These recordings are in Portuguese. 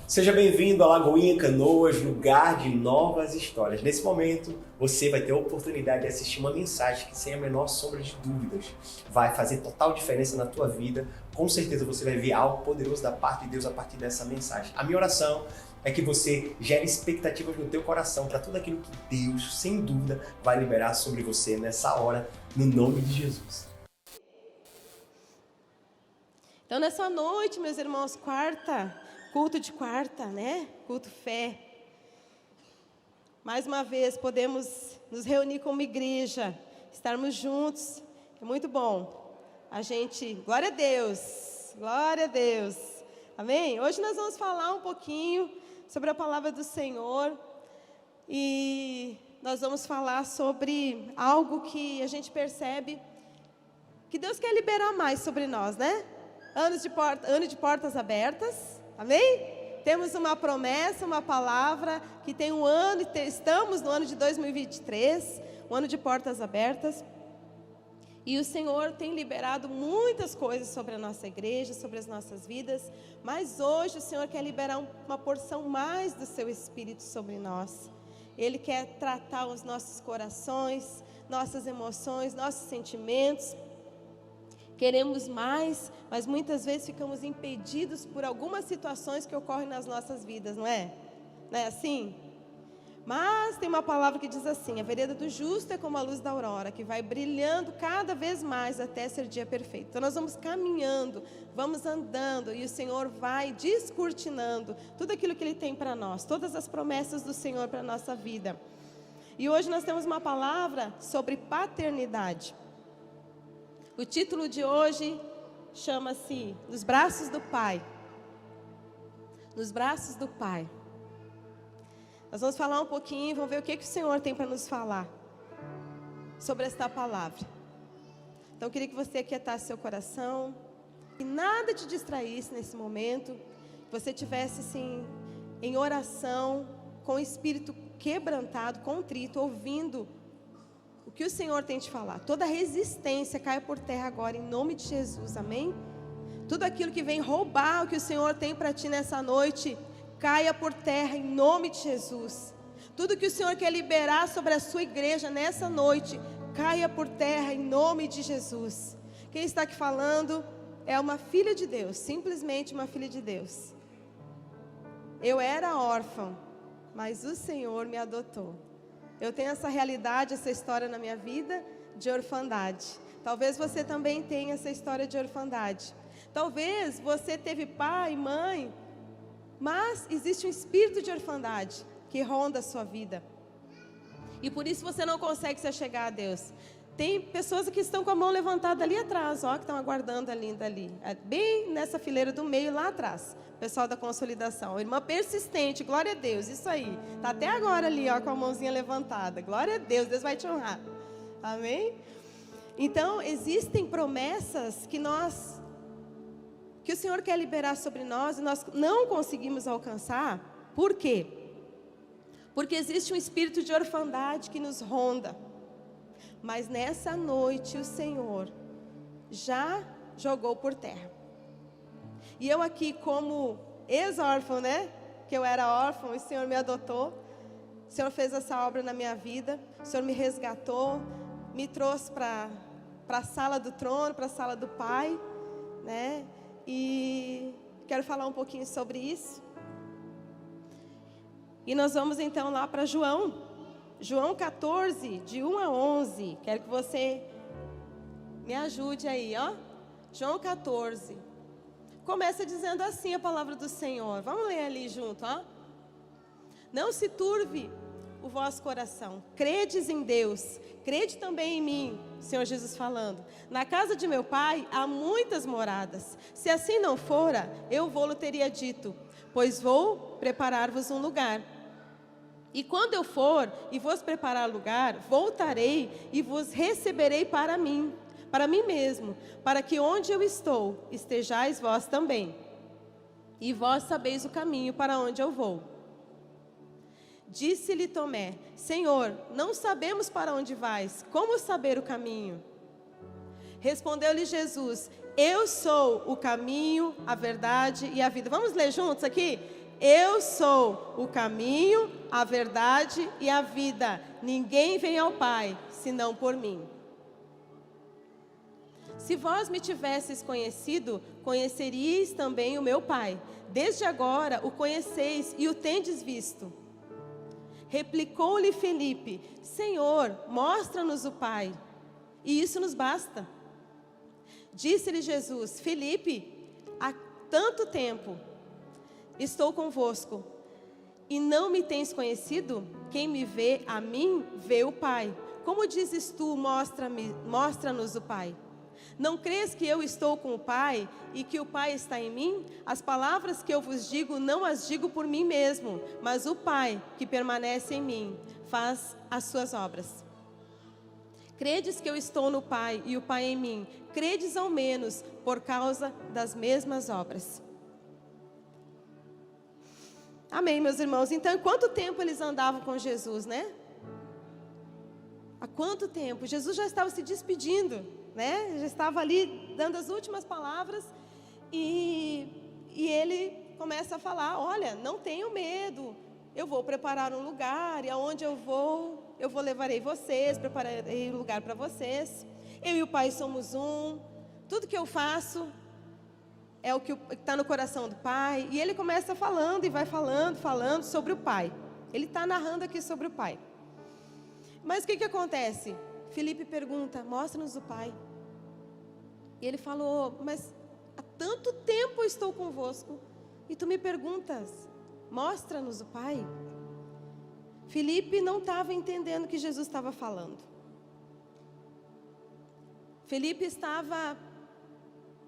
Seja bem-vindo a Lagoinha Canoas, lugar de novas histórias. Nesse momento, você vai ter a oportunidade de assistir uma mensagem que, sem a menor sombra de dúvidas, vai fazer total diferença na tua vida. Com certeza você vai ver algo poderoso da parte de Deus a partir dessa mensagem. A minha oração é que você gere expectativas no teu coração para tudo aquilo que Deus, sem dúvida, vai liberar sobre você nessa hora, no nome de Jesus. Então, nessa noite, meus irmãos, culto de quarta, né? Culto fé. Mais uma vez, podemos nos reunir como igreja, estarmos juntos. É muito bom. Glória a Deus, glória a Deus. Amém? Hoje nós vamos falar um pouquinho sobre a palavra do Senhor. E nós vamos falar sobre algo que a gente percebe que Deus quer liberar mais sobre nós, né? Ano de portas abertas. Amém? Temos uma promessa, uma palavra que tem um ano, estamos no ano de 2023, um ano de portas abertas. E o Senhor tem liberado muitas coisas sobre a nossa igreja, sobre as nossas vidas. Mas hoje o Senhor quer liberar uma porção mais do seu Espírito sobre nós. Ele quer tratar os nossos corações, nossas emoções, nossos sentimentos. Queremos mais, mas muitas vezes ficamos impedidos por algumas situações que ocorrem nas nossas vidas, não é? Não é assim? Mas tem uma palavra que diz assim: a vereda do justo é como a luz da aurora, que vai brilhando cada vez mais até ser dia perfeito. Então nós vamos caminhando, vamos andando, e o Senhor vai descortinando tudo aquilo que Ele tem para nós, todas as promessas do Senhor para a nossa vida. E hoje nós temos uma palavra sobre paternidade. O título de hoje chama-se Nos Braços do Pai. Nos Braços do Pai. Nós vamos falar um pouquinho, vamos ver o que o Senhor tem para nos falar sobre esta palavra. Então eu queria que você aquietasse seu coração, e nada te distraísse nesse momento, que você estivesse assim, em oração, com o espírito quebrantado, contrito, ouvindo o que o Senhor tem te falar. Toda resistência caia por terra agora, em nome de Jesus, amém? Tudo aquilo que vem roubar o que o Senhor tem para ti nessa noite, caia por terra, em nome de Jesus. Tudo que o Senhor quer liberar sobre a sua igreja nessa noite, caia por terra, em nome de Jesus. Quem está aqui falando é uma filha de Deus, simplesmente uma filha de Deus. Eu era órfã, mas o Senhor me adotou. Eu tenho essa realidade, essa história na minha vida de orfandade. Talvez você também tenha essa história de orfandade. Talvez você teve pai, mãe, mas existe um espírito de orfandade que ronda a sua vida. E por isso você não consegue se achegar a Deus. Tem pessoas que estão com a mão levantada ali atrás, ó, que estão aguardando ali. Bem nessa fileira do meio, lá atrás. Pessoal da consolidação, irmã persistente, glória a Deus, isso aí. Está até agora ali, ó, com a mãozinha levantada. Glória a Deus, Deus vai te honrar. Amém? Então, existem promessas que o Senhor quer liberar sobre nós e nós não conseguimos alcançar. Por quê? Porque existe um espírito de orfandade que nos ronda. Mas nessa noite o Senhor já jogou por terra. E eu aqui como ex-órfão, né? Que eu era órfão, o Senhor me adotou. O Senhor fez essa obra na minha vida. O Senhor me resgatou, me trouxe para a sala do trono, para a sala do Pai, né? E quero falar um pouquinho sobre isso. E nós vamos então lá para João 14, de 1 a 11. Quero que você me ajude aí, ó. João 14. Começa dizendo assim a palavra do Senhor. Vamos ler ali junto, ó. Não se turve o vosso coração. Credes em Deus, crede também em mim, Senhor Jesus falando. Na casa de meu Pai há muitas moradas. Se assim não fora, eu vou-lo teria dito, pois vou preparar-vos um lugar. E quando eu for e vos preparar lugar, voltarei e vos receberei para mim mesmo, para que onde eu estou, estejais vós também. E vós sabeis o caminho para onde eu vou. Disse-lhe Tomé: Senhor, não sabemos para onde vais, como saber o caminho? Respondeu-lhe Jesus: Eu sou o caminho, a verdade e a vida. Vamos ler juntos aqui? Eu sou o caminho, a verdade e a vida. Ninguém vem ao Pai, senão por mim. Se vós me tivesseis conhecido, conheceríeis também o meu Pai. Desde agora o conheceis e o tendes visto. Replicou-lhe Felipe: Senhor, mostra-nos o Pai, e isso nos basta. Disse-lhe Jesus: Felipe, há tanto tempo estou convosco, e não me tens conhecido? Quem me vê a mim, vê o Pai. Como dizes tu, mostra-nos o Pai? Não crês que eu estou com o Pai e que o Pai está em mim? As palavras que eu vos digo, não as digo por mim mesmo, mas o Pai que permanece em mim faz as suas obras. Credes que eu estou no Pai e o Pai em mim? Credes ao menos por causa das mesmas obras. Amém, meus irmãos. Então, quanto tempo eles andavam com Jesus, né? Há quanto tempo? Jesus já estava se despedindo, né? Já estava ali dando as últimas palavras e ele começa a falar: olha, não tenham medo, eu vou preparar um lugar e aonde eu vou levarei vocês, prepararei um lugar para vocês. Eu e o Pai somos um, tudo que eu faço é o que está no coração do Pai. E ele começa falando e vai falando sobre o Pai. Ele está narrando aqui sobre o Pai. Mas o que acontece? Felipe pergunta: mostra-nos o Pai. E ele falou: mas há tanto tempo eu estou convosco e tu me perguntas, mostra-nos o Pai? Felipe não estava entendendo o que Jesus estava falando. Felipe estava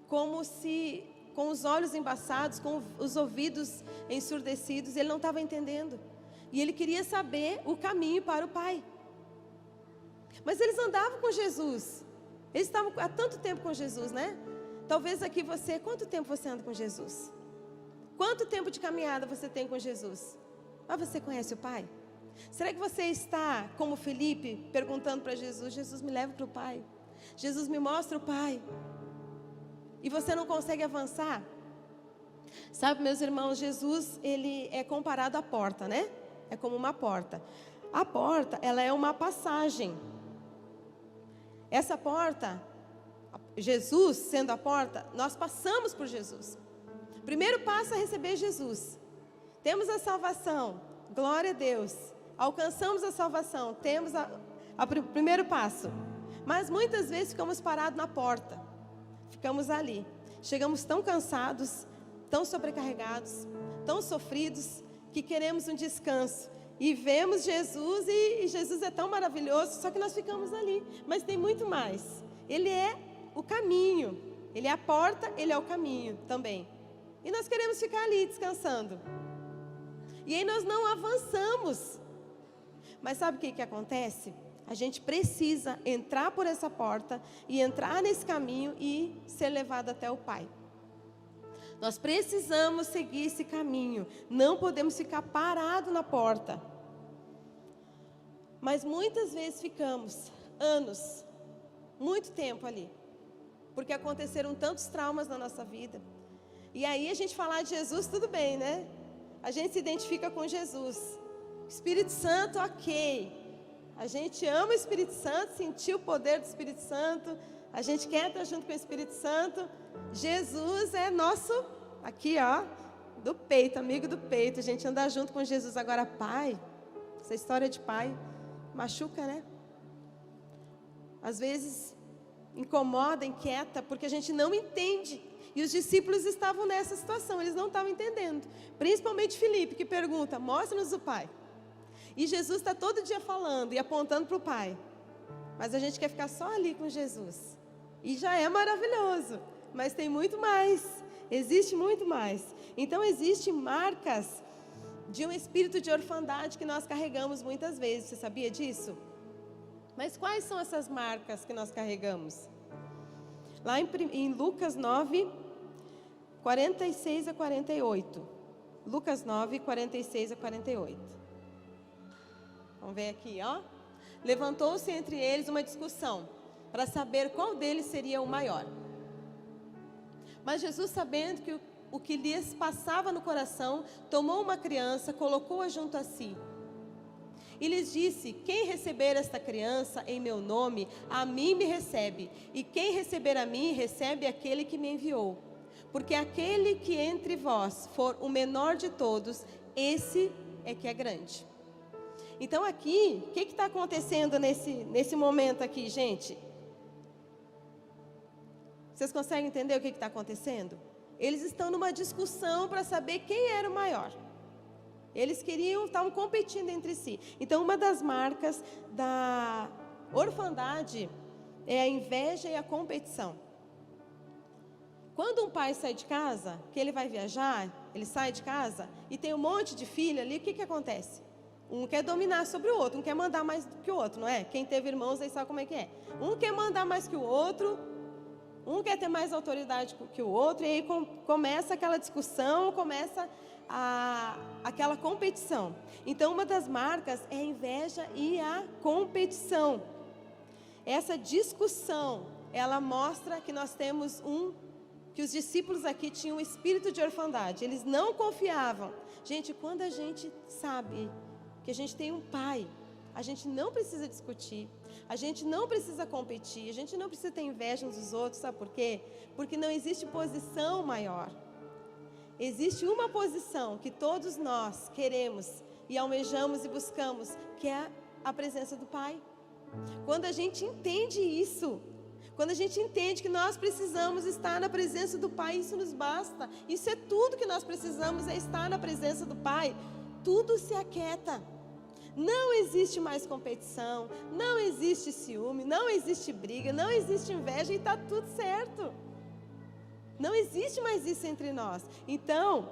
como se com os olhos embaçados, com os ouvidos ensurdecidos. Ele não estava entendendo. E ele queria saber o caminho para o Pai. Mas eles andavam com Jesus. Eles estavam há tanto tempo com Jesus, né? Talvez aqui você, quanto tempo você anda com Jesus? Quanto tempo de caminhada você tem com Jesus? Mas você conhece o Pai? Será que você está, como Felipe, perguntando para Jesus: Jesus, me leva para o Pai. Jesus, me mostra o Pai. E você não consegue avançar? Sabe, meus irmãos, Jesus, ele é comparado à porta, né? É como uma porta. A porta, ela é uma passagem. Essa porta, Jesus sendo a porta, nós passamos por Jesus. Primeiro passo é receber Jesus. Temos a salvação, glória a Deus. Alcançamos a salvação, temos o primeiro passo. Mas muitas vezes ficamos parados na porta. Ficamos ali. Chegamos tão cansados, tão sobrecarregados, tão sofridos, que queremos um descanso. E vemos Jesus e Jesus é tão maravilhoso, só que nós ficamos ali. Mas tem muito mais. Ele é o caminho. Ele é a porta, ele é o caminho também. E nós queremos ficar ali descansando. E aí nós não avançamos. Mas sabe o que acontece? A gente precisa entrar por essa porta e entrar nesse caminho e ser levado até o Pai. Nós precisamos seguir esse caminho. Não podemos ficar parados na porta. Mas muitas vezes ficamos anos, muito tempo ali. Porque aconteceram tantos traumas na nossa vida. E aí a gente falar de Jesus, tudo bem, né? A gente se identifica com Jesus. Espírito Santo, ok. A gente ama o Espírito Santo, sentiu o poder do Espírito Santo. A gente quer estar junto com o Espírito Santo. Jesus é nosso, aqui ó, do peito, amigo do peito. A gente anda junto com Jesus. Agora, Pai, essa história de Pai machuca, né? Às vezes incomoda, inquieta, porque a gente não entende. E os discípulos estavam nessa situação, eles não estavam entendendo. Principalmente Felipe, que pergunta: mostra-nos o Pai. E Jesus está todo dia falando e apontando para o Pai. Mas a gente quer ficar só ali com Jesus. E já é maravilhoso. Mas tem muito mais. Existe muito mais. Então existem marcas de um espírito de orfandade que nós carregamos muitas vezes. Você sabia disso? Mas quais são essas marcas que nós carregamos? Lá em Lucas 9, 46 a 48. Lucas 9, 46 a 48. Vamos ver aqui, ó. Levantou-se entre eles uma discussão para saber qual deles seria o maior. Mas Jesus, sabendo o que lhes passava no coração, tomou uma criança, colocou-a junto a si. E lhes disse: quem receber esta criança em meu nome, a mim me recebe. E quem receber a mim, recebe aquele que me enviou. Porque aquele que entre vós for o menor de todos, esse é que é grande. Então aqui, o que está acontecendo nesse momento aqui, gente? Vocês conseguem entender o que está acontecendo? Eles estão numa discussão para saber quem era o maior. Eles estavam competindo entre si. Então, uma das marcas da orfandade é a inveja e a competição. Quando um pai sai de casa, que ele vai viajar, ele sai de casa e tem um monte de filho ali, o que acontece? Um quer dominar sobre o outro, um quer mandar mais do que o outro, não é? Quem teve irmãos aí sabe como é que é. Um quer mandar mais que o outro, um quer ter mais autoridade que o outro, e aí começa aquela discussão, começa aquela competição. Então, uma das marcas é a inveja e a competição. Essa discussão, ela mostra que nós temos que os discípulos aqui tinham um espírito de orfandade. Eles não confiavam. Gente, quando a gente sabe que a gente tem um pai, a gente não precisa discutir, a gente não precisa competir, a gente não precisa ter inveja uns dos outros, sabe por quê? Porque não existe posição maior. Existe uma posição que todos nós queremos e almejamos e buscamos, que é a presença do Pai. Quando a gente entende isso, quando a gente entende que nós precisamos estar na presença do Pai, isso nos basta. Isso é tudo que nós precisamos, é estar na presença do Pai. Tudo se aquieta. Não existe mais competição, não existe ciúme, não existe briga, não existe inveja e está tudo certo. Não existe mais isso entre nós. Então,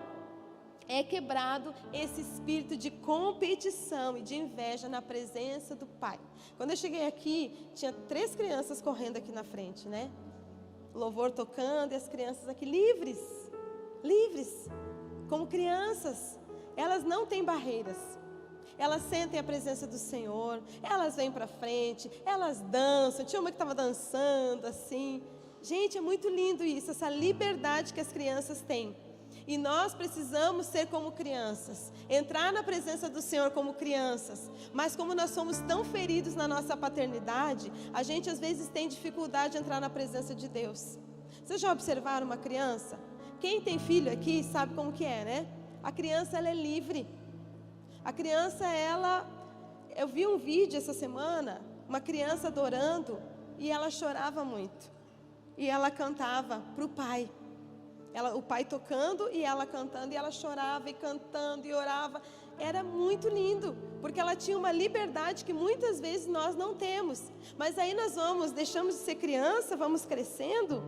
é quebrado esse espírito de competição e de inveja na presença do Pai. Quando eu cheguei aqui, tinha 3 crianças correndo aqui na frente, né? Louvor tocando e as crianças aqui livres, como crianças. Elas não têm barreiras. Elas sentem a presença do Senhor, elas vêm para frente, elas dançam. Tinha uma que estava dançando assim. Gente, é muito lindo isso, essa liberdade que as crianças têm. E nós precisamos ser como crianças, entrar na presença do Senhor como crianças. Mas como nós somos tão feridos na nossa paternidade, a gente às vezes tem dificuldade de entrar na presença de Deus. Vocês já observaram uma criança? Quem tem filho aqui sabe como que é, né? A criança, ela é livre. A criança, eu vi um vídeo essa semana, uma criança adorando, e ela chorava muito. E ela cantava para o pai. O pai tocando e ela cantando, e ela chorava e cantando e orava. Era muito lindo, porque ela tinha uma liberdade que muitas vezes nós não temos. Mas aí nós deixamos de ser criança, vamos crescendo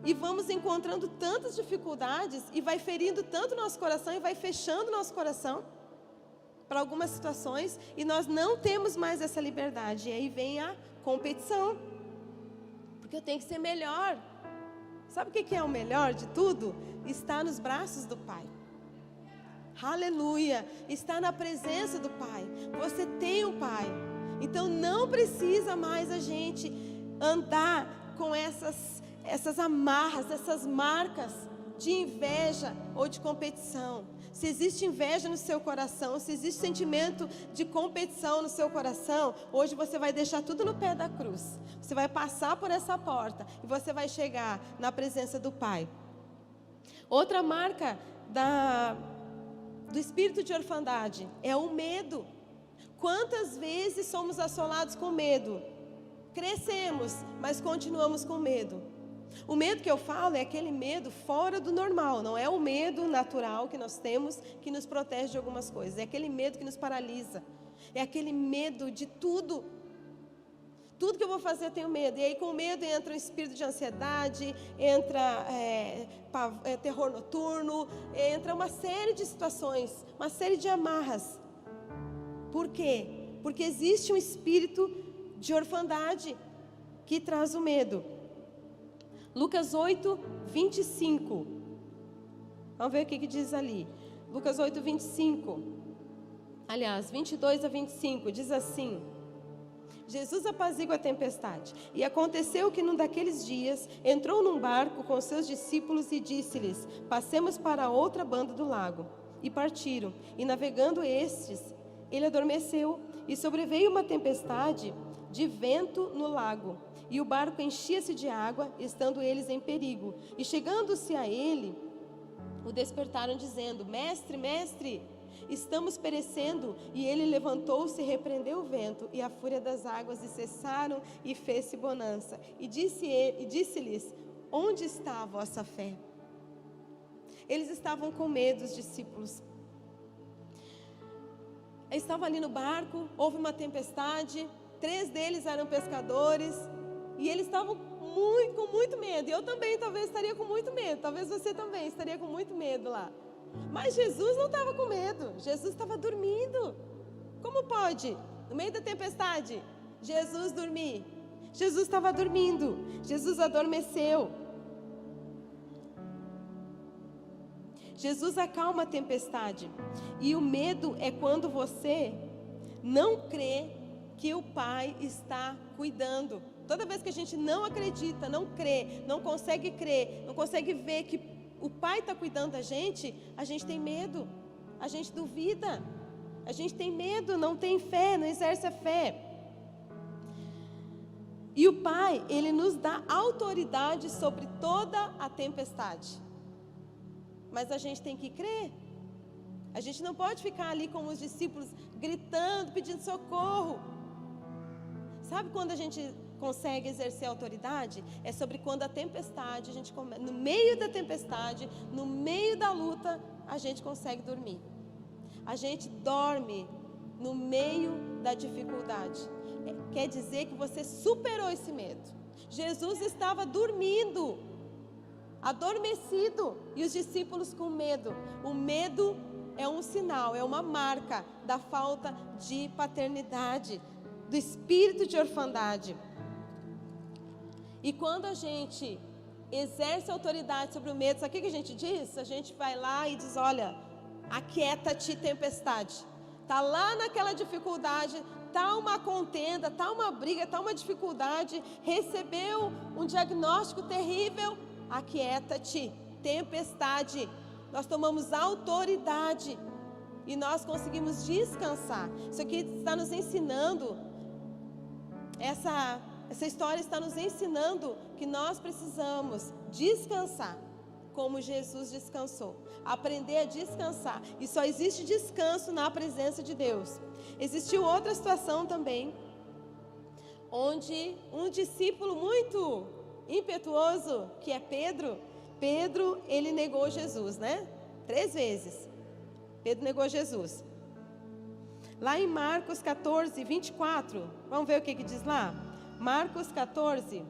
e vamos encontrando tantas dificuldades e vai ferindo tanto nosso coração e vai fechando nosso coração para algumas situações, e nós não temos mais essa liberdade. E aí vem a competição, porque eu tenho que ser melhor. Sabe o que é o melhor de tudo? Estar nos braços do Pai. Aleluia! Estar na presença do Pai. Você tem um Pai. Então não precisa mais a gente andar com essas amarras, essas marcas de inveja ou de competição. Se existe inveja no seu coração, se existe sentimento de competição no seu coração, hoje você vai deixar tudo no pé da cruz. Você vai passar por essa porta e você vai chegar na presença do Pai. Outra marca do espírito de orfandade é o medo. Quantas vezes somos assolados com medo? Crescemos, mas continuamos com medo. O medo que eu falo é aquele medo fora do normal, não é o medo natural que nós temos que nos protege de algumas coisas, é aquele medo que nos paralisa, é aquele medo de tudo. Tudo que eu vou fazer eu tenho medo, e aí com medo entra um espírito de ansiedade, entra terror noturno, entra uma série de situações, uma série de amarras. Por quê? Porque existe um espírito de orfandade que traz o medo. Lucas 8, 25. Vamos ver o que diz ali. Lucas 8, 25. Aliás, 22 a 25, diz assim: Jesus apazigua a tempestade. E aconteceu que num daqueles dias, entrou num barco com seus discípulos e disse-lhes: passemos para a outra banda do lago. E partiram. E navegando estes, ele adormeceu. E sobreveio uma tempestade de vento no lago. E o barco enchia-se de água, estando eles em perigo. E chegando-se a ele, o despertaram dizendo: mestre, mestre, estamos perecendo. E ele levantou-se, repreendeu o vento e a fúria das águas, e cessaram, e fez-se bonança. E disse-lhes: onde está a vossa fé? Eles estavam com medo, os discípulos. Estavam ali no barco, houve uma tempestade, 3 deles eram pescadores, e eles estavam com muito medo. E eu também talvez estaria com muito medo, talvez você também estaria com muito medo lá. Mas Jesus não estava com medo, Jesus estava dormindo. Como pode, no meio da tempestade, Jesus dormir? Jesus estava dormindo, Jesus adormeceu. Jesus acalma a tempestade. E o medo é quando você não crê que o Pai está cuidando. Toda vez que a gente não acredita, não crê, não consegue crer, não consegue ver que o Pai está cuidando da gente tem medo, a gente duvida, a gente tem medo, não tem fé, não exerce a fé. E o Pai, Ele nos dá autoridade sobre toda a tempestade. Mas a gente tem que crer. A gente não pode ficar ali como os discípulos, gritando, pedindo socorro. Sabe quando a gente consegue exercer autoridade? É sobre quando a tempestade, no meio da tempestade, no meio da luta, a gente consegue dormir. A gente dorme no meio da dificuldade. Quer dizer que você superou esse medo. Jesus estava dormindo, adormecido, e os discípulos com medo. O medo é um sinal, é uma marca da falta de paternidade, do espírito de orfandade. E quando a gente exerce autoridade sobre o medo, sabe o que a gente diz? A gente vai lá e diz: olha, aquieta-te, tempestade. Está lá naquela dificuldade, está uma contenda, está uma briga, está uma dificuldade, recebeu um diagnóstico terrível. Aquieta-te, tempestade. Nós tomamos autoridade e nós conseguimos descansar. Isso aqui está nos ensinando, essa história está nos ensinando que nós precisamos descansar como Jesus descansou. Aprender a descansar. E só existe descanso na presença de Deus. Existiu outra situação também, onde um discípulo muito impetuoso, que é Pedro, ele negou Jesus, né? 3 vezes. Pedro negou Jesus. Lá em Marcos 14, 24, vamos ver o que diz lá? Marcos 14,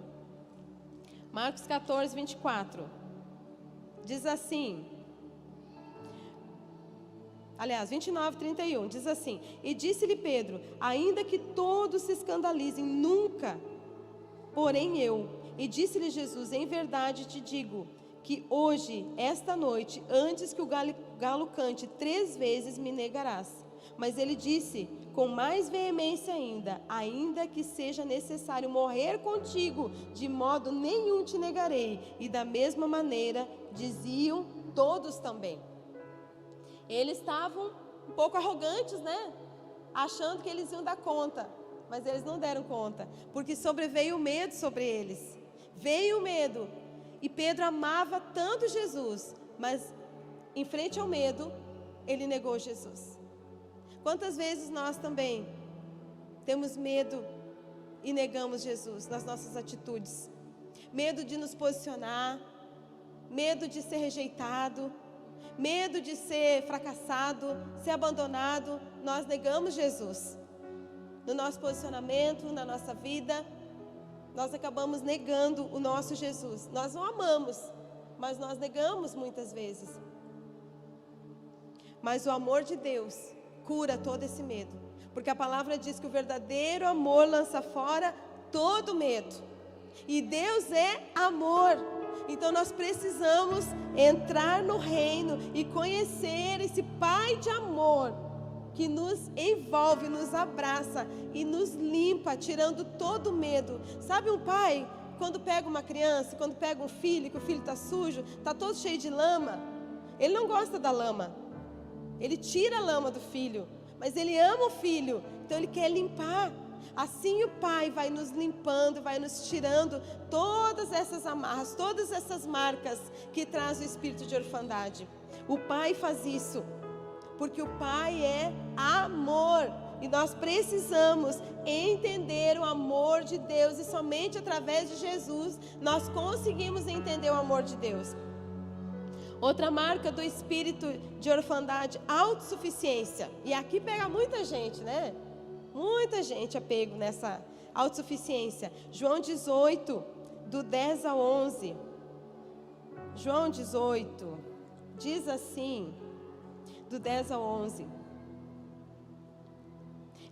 24, diz assim, aliás, 29, 31, diz assim: e disse-lhe Pedro: ainda que todos se escandalizem, nunca, porém eu. E disse-lhe Jesus: em verdade te digo, que hoje, esta noite, antes que o galo cante 3 vezes, me negarás. Mas ele disse com mais veemência ainda que seja necessário morrer contigo, de modo nenhum te negarei. E da mesma maneira diziam todos também. Eles estavam um pouco arrogantes, né? Achando que eles iam dar conta, mas eles não deram conta, porque sobreveio o medo sobre eles. Veio o medo. E Pedro amava tanto Jesus, mas em frente ao medo, ele negou Jesus. Quantas vezes nós também temos medo e negamos Jesus nas nossas atitudes? Medo de nos posicionar, medo de ser rejeitado, medo de ser fracassado, ser abandonado. Nós negamos Jesus. No nosso posicionamento, na nossa vida, nós acabamos negando o nosso Jesus. Nós o amamos, mas nós negamos muitas vezes. Mas o amor de Deus cura todo esse medo, porque a palavra diz que o verdadeiro amor lança fora todo medo. E Deus é amor. Então nós precisamos entrar no reino e conhecer esse Pai de amor que nos envolve, nos abraça e nos limpa, tirando todo o medo. Sabe um pai, quando pega uma criança, quando pega um filho, que o filho está sujo, está todo cheio de lama, ele não gosta da lama, ele tira a lama do filho, mas ele ama o filho, então ele quer limpar. Assim o Pai vai nos limpando, vai nos tirando todas essas amarras, todas essas marcas que traz o espírito de orfandade. O Pai faz isso, porque o Pai é amor. E nós precisamos entender o amor de Deus. E somente através de Jesus nós conseguimos entender o amor de Deus. Outra marca do espírito de orfandade, autossuficiência. E aqui pega muita gente, né? Muita gente apego nessa autossuficiência. João 18, do 10 ao 11. João 18, diz assim, do 10 ao 11.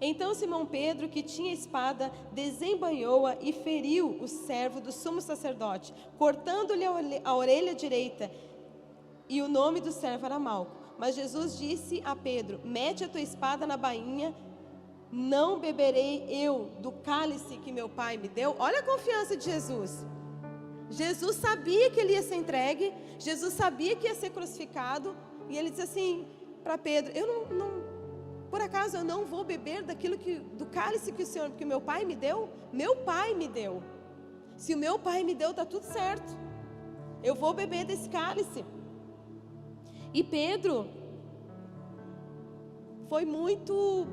Então Simão Pedro, que tinha espada, desembainhou-a e feriu o servo do sumo sacerdote, cortando-lhe a orelha direita. E o nome do servo era Malco. Mas Jesus disse a Pedro: mete a tua espada na bainha. Não beberei eu do cálice que meu pai me deu? Olha a confiança de Jesus. Jesus sabia que ele ia ser entregue, Jesus sabia que ia ser crucificado, e ele disse assim para Pedro: por acaso eu não vou beber do cálice que o meu pai me deu? Meu pai me deu. Se o meu pai me deu, está tudo certo. Eu vou beber desse cálice. E Pedro foi muito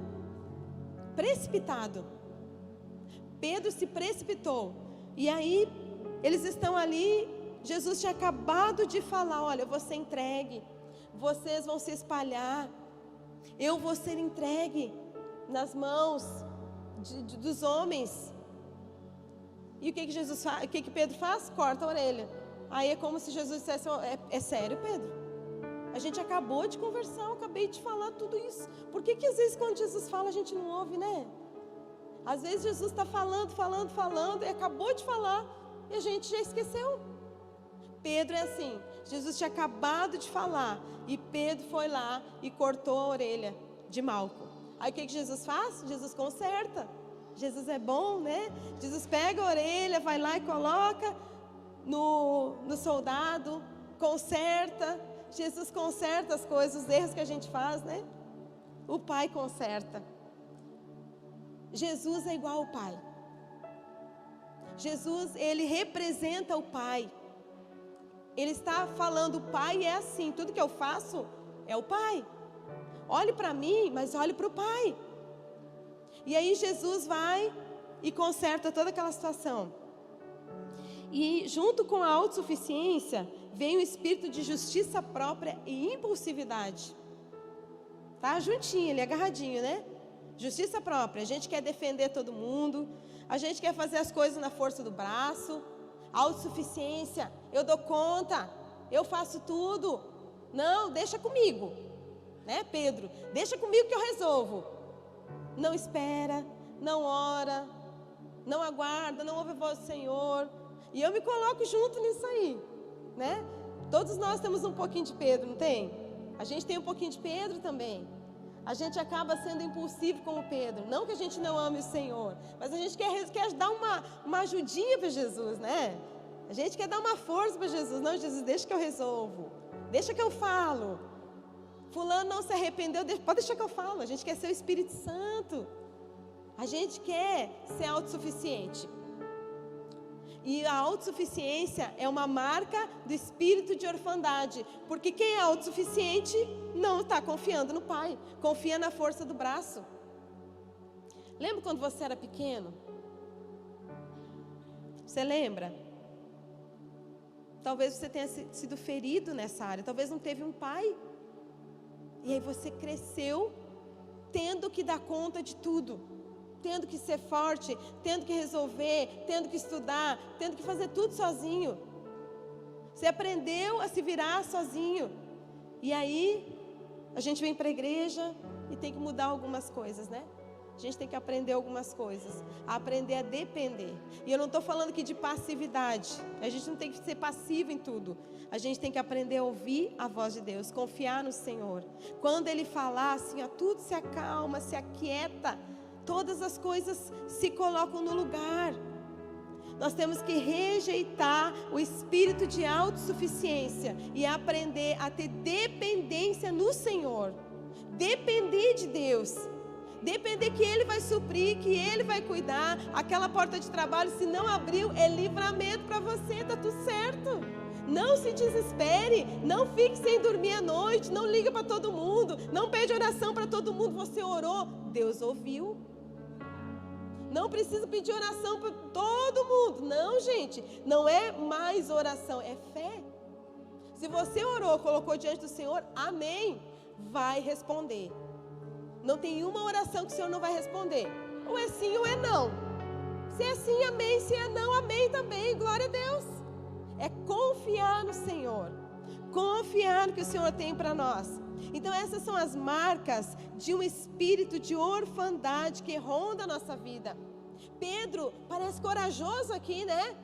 precipitado. Pedro se precipitou. E aí, eles estão ali. Jesus tinha acabado de falar: olha, eu vou ser entregue, vocês vão se espalhar, eu vou ser entregue nas mãos dos homens. E o que Jesus faz? O que Pedro faz? Corta a orelha. Aí é como se Jesus dissesse: é sério, Pedro? A gente acabou de conversar, eu acabei de falar tudo isso. Por que às vezes quando Jesus fala a gente não ouve, né? Às vezes Jesus está falando e acabou de falar e a gente já esqueceu. Pedro é assim, Jesus tinha acabado de falar e Pedro foi lá e cortou a orelha de Malco. Aí o que Jesus faz? Jesus conserta. Jesus é bom, né? Jesus pega a orelha, vai lá e coloca no soldado, conserta. Jesus conserta as coisas, os erros que a gente faz, né? O Pai conserta. Jesus é igual ao Pai. Jesus, ele representa o Pai. Ele está falando: o Pai é assim, tudo que eu faço é o Pai. Olhe para mim, mas olhe para o Pai. E aí Jesus vai e conserta toda aquela situação. E junto com a autossuficiência, vem o espírito de justiça própria e impulsividade. Tá juntinho, ele é agarradinho, né? Justiça própria, a gente quer defender todo mundo, a gente quer fazer as coisas na força do braço. Autossuficiência, eu dou conta, eu faço tudo. Não, deixa comigo, né, Pedro? Deixa comigo que eu resolvo. Não espera, não ora, não aguarda, não ouve a voz do Senhor. E eu me coloco junto nisso aí, né? Todos nós temos um pouquinho de Pedro, não tem? A gente tem um pouquinho de Pedro também. A gente acaba sendo impulsivo como Pedro. Não que a gente não ame o Senhor, mas a gente quer dar uma ajudinha para Jesus, né? A gente quer dar uma força para Jesus. Não, Jesus, deixa que eu resolvo. Deixa que eu falo. Fulano não se arrependeu, pode deixar que eu falo. A gente quer ser o Espírito Santo. A gente quer ser autossuficiente. E a autossuficiência é uma marca do espírito de orfandade. Porque quem é autossuficiente não está confiando no Pai. Confia na força do braço. Lembra quando você era pequeno? Você lembra? Talvez você tenha sido ferido nessa área. Talvez não teve um pai. E aí você cresceu tendo que dar conta de tudo. Tendo que ser forte, tendo que resolver, tendo que estudar, tendo que fazer tudo sozinho. Você aprendeu a se virar sozinho. E aí, a gente vem para a igreja e tem que mudar algumas coisas, né? a gente tem que aprender algumas coisas, aprender a depender. E eu não estou falando aqui de passividade, a gente não tem que ser passivo em tudo. A gente tem que aprender a ouvir a voz de Deus, confiar no Senhor. Quando Ele falar assim, ó, tudo se acalma, se aquieta, todas as coisas se colocam no lugar. Nós temos que rejeitar o espírito de autossuficiência e aprender a ter dependência no Senhor. Depender de Deus. Depender que Ele vai suprir, que Ele vai cuidar. Aquela porta de trabalho, se não abriu, é livramento para você, está tudo certo. Não se desespere, não fique sem dormir à noite, não liga para todo mundo, não pede oração para todo mundo. Você orou, Deus ouviu. Não precisa pedir oração para todo mundo. Não, gente, não é mais oração, é fé. Se você orou, colocou diante do Senhor, amém, vai responder. Não tem uma oração que o Senhor não vai responder. Ou é sim ou é não. Se é sim, amém. Se é não, amém também. Glória a Deus. É confiar no Senhor. Confiar no que o Senhor tem para nós. Então essas são as marcas de um espírito de orfandade que ronda a nossa vida. Pedro parece corajoso aqui, né?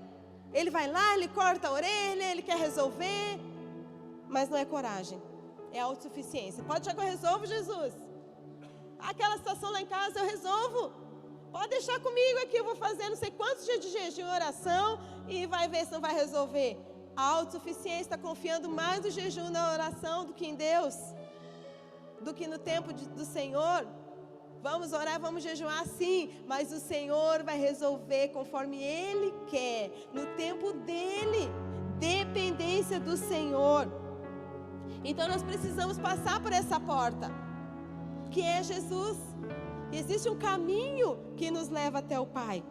Ele vai lá, ele corta a orelha, ele quer resolver. Mas não é coragem, é autossuficiência. Pode deixar que eu resolvo, Jesus. Aquela situação lá em casa eu resolvo. Pode deixar comigo aqui, eu vou fazer não sei quantos dias de jejum e oração e vai ver se não vai resolver. A autossuficiência está confiando mais no jejum e na oração do que em Deus, do que no tempo do Senhor. Vamos orar, vamos jejuar sim, mas o Senhor vai resolver conforme Ele quer, no tempo dEle. Dependência do Senhor. Então nós precisamos passar por essa porta, que é Jesus. Existe um caminho que nos leva até o Pai.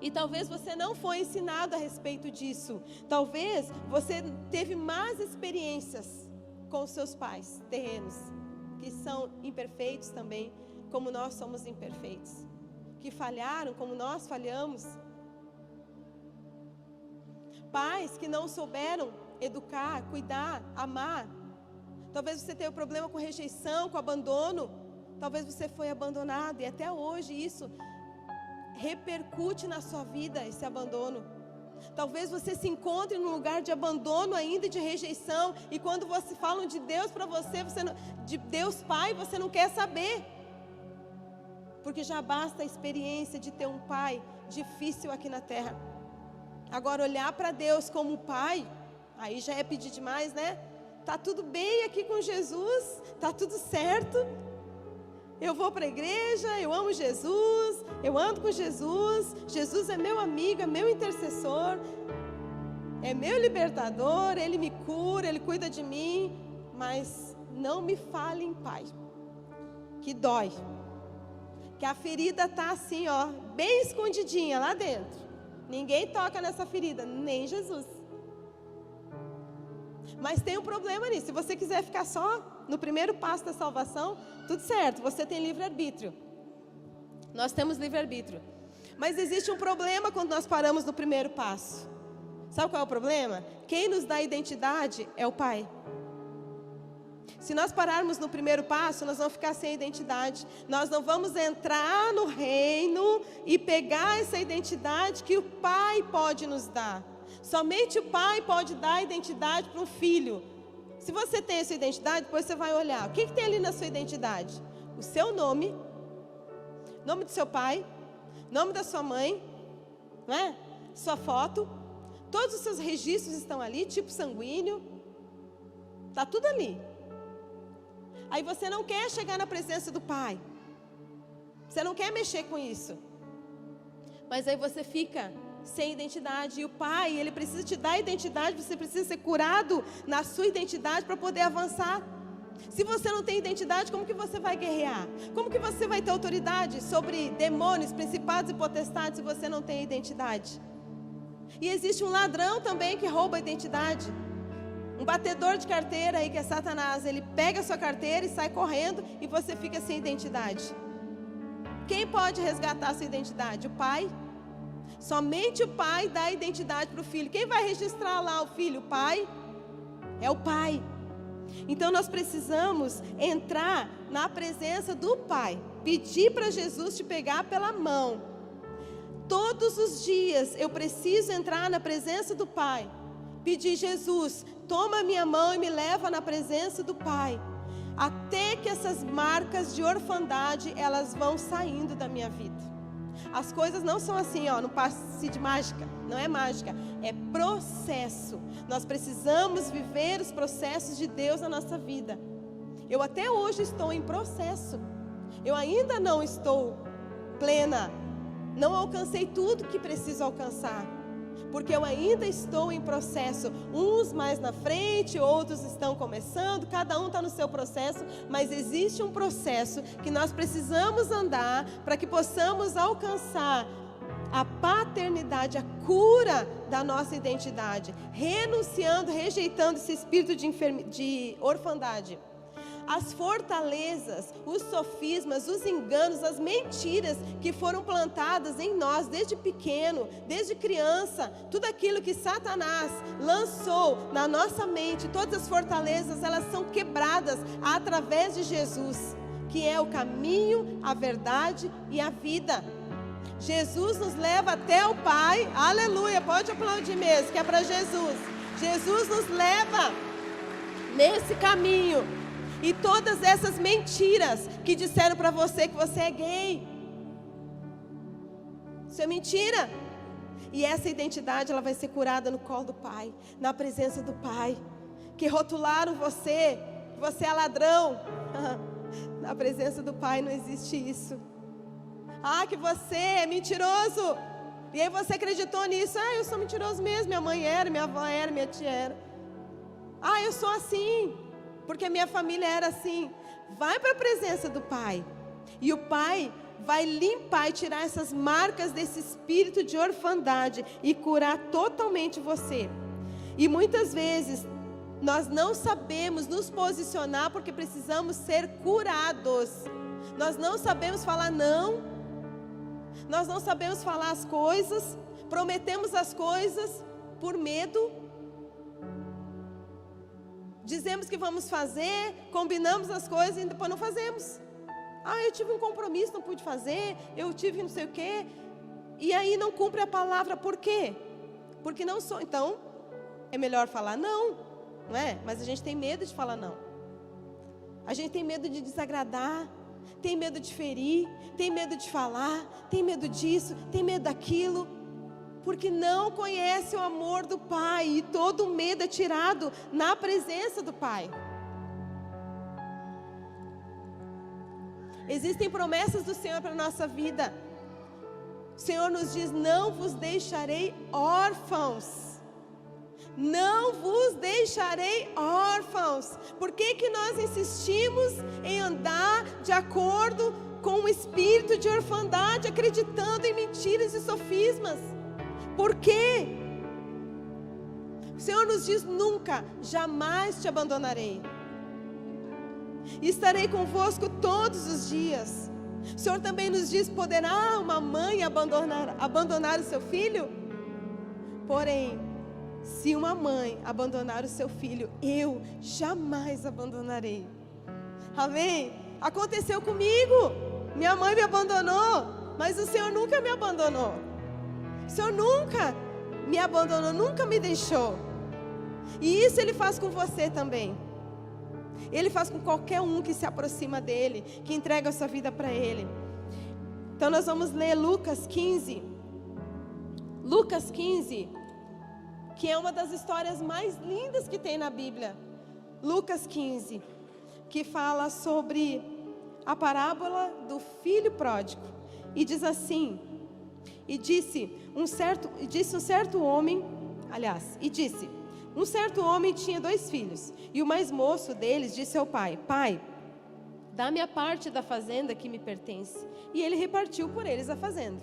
E talvez você não foi ensinado a respeito disso. Talvez você teve más experiências com os seus pais terrenos, que são imperfeitos também, como nós somos imperfeitos. Que falharam como nós falhamos. Pais que não souberam educar, cuidar, amar. Talvez você tenha um problema com rejeição, com abandono. Talvez você foi abandonado e até hoje isso repercute na sua vida, esse abandono. Talvez você se encontre num lugar de abandono ainda, de rejeição, e quando você falam de Deus para você, de Deus Pai, você não quer saber. Porque já basta a experiência de ter um pai difícil aqui na terra. Agora olhar para Deus como Pai, aí já é pedir demais, né? Tá tudo bem aqui com Jesus, tá tudo certo. Eu vou para a igreja, eu amo Jesus, eu ando com Jesus. Jesus é meu amigo, é meu intercessor, é meu libertador, Ele me cura, Ele cuida de mim. Mas não me fale em Pai, que dói. Que a ferida está assim, ó, bem escondidinha lá dentro. Ninguém toca nessa ferida, nem Jesus. Mas tem um problema nisso. Se você quiser ficar só no primeiro passo da salvação, tudo certo, você tem livre-arbítrio. Nós temos livre-arbítrio. Mas existe um problema quando nós paramos no primeiro passo. Sabe qual é o problema? Quem nos dá identidade é o Pai. Se nós pararmos no primeiro passo, nós vamos ficar sem identidade. Nós não vamos entrar no reino e pegar essa identidade que o Pai pode nos dar. Somente o Pai pode dar identidade para um filho. Se você tem essa identidade, depois você vai olhar. O que tem ali na sua identidade? O seu nome, nome do seu pai, nome da sua mãe, não é? Sua foto, todos os seus registros estão ali, tipo sanguíneo. Está tudo ali. Aí você não quer chegar na presença do Pai. Você não quer mexer com isso. Mas aí você fica sem identidade. E o Pai, Ele precisa te dar identidade. Você precisa ser curado na sua identidade para poder avançar. Se você não tem identidade, como que você vai guerrear? Como que você vai ter autoridade sobre demônios, principados e potestades se você não tem identidade? E existe um ladrão também que rouba a identidade. Um batedor de carteira aí que é Satanás. Ele pega a sua carteira e sai correndo e você fica sem identidade. Quem pode resgatar a sua identidade? O Pai. Somente o Pai dá identidade para o filho. Quem vai registrar lá o filho? O Pai. É o Pai. Então nós precisamos entrar na presença do Pai, pedir para Jesus te pegar pela mão. Todos os dias eu preciso entrar na presença do Pai, pedir: Jesus, toma a minha mão e me leva na presença do Pai, até que essas marcas de orfandade, elas vão saindo da minha vida. As coisas não são assim, não passe de mágica, não é mágica, é processo. Nós precisamos viver os processos de Deus na nossa vida. Eu até hoje estou em processo, eu ainda não estou plena, não alcancei tudo que preciso alcançar, porque eu ainda estou em processo, uns mais na frente, outros estão começando, cada um está no seu processo, mas existe um processo que nós precisamos andar para que possamos alcançar a paternidade, a cura da nossa identidade, renunciando, rejeitando esse espírito de orfandade. As fortalezas, os sofismas, os enganos, as mentiras que foram plantadas em nós desde pequeno, desde criança, tudo aquilo que Satanás lançou na nossa mente, todas as fortalezas, elas são quebradas através de Jesus, que é o caminho, a verdade e a vida. Jesus nos leva até o Pai, aleluia, pode aplaudir mesmo, que é para Jesus. Jesus nos leva nesse caminho. E todas essas mentiras que disseram para você que você é gay, isso é mentira. E essa identidade, ela vai ser curada no colo do Pai, na presença do Pai. Que rotularam você, que você é ladrão. Na presença do Pai não existe isso. Que você é mentiroso. E aí você acreditou nisso. Eu sou mentiroso mesmo, minha mãe era, minha avó era, minha tia era. Eu sou assim, porque minha família era assim. Vai para a presença do Pai, e o Pai vai limpar e tirar essas marcas desse espírito de orfandade e curar totalmente você. E muitas vezes nós não sabemos nos posicionar porque precisamos ser curados. Nós não sabemos falar não, nós não sabemos falar as coisas, prometemos as coisas por medo. Dizemos que vamos fazer, combinamos as coisas e depois não fazemos. Eu tive um compromisso, não pude fazer, eu tive não sei o quê. E aí não cumpre a palavra, por quê? Porque não sou. Então, é melhor falar não é? Mas a gente tem medo de falar não. A gente tem medo de desagradar, tem medo de ferir, tem medo de falar, tem medo disso, tem medo daquilo. Porque não conhece o amor do Pai, e todo medo é tirado na presença do Pai. Existem promessas do Senhor para a nossa vida. O Senhor nos diz: não vos deixarei órfãos. Não vos deixarei órfãos. Por que nós insistimos em andar de acordo com o espírito de orfandade, acreditando em mentiras e sofismas? Por quê? O Senhor nos diz: nunca, jamais te abandonarei. Estarei convosco todos os dias. O Senhor também nos diz: poderá uma mãe abandonar o seu filho? Porém, se uma mãe abandonar o seu filho, eu jamais abandonarei. Amém? Aconteceu comigo. Minha mãe me abandonou, mas o Senhor nunca me abandonou. O Senhor nunca me abandonou, nunca me deixou. E isso Ele faz com você também. Ele faz com qualquer um que se aproxima dEle, que entrega a sua vida para Ele. Então nós vamos ler Lucas 15. Lucas 15, que é uma das histórias mais lindas que tem na Bíblia. Lucas 15, que fala sobre a parábola do filho pródigo. E diz assim: disse um certo homem tinha 2 filhos, e o mais moço deles disse ao pai: Pai, dá-me a parte da fazenda que me pertence. E ele repartiu por eles a fazenda.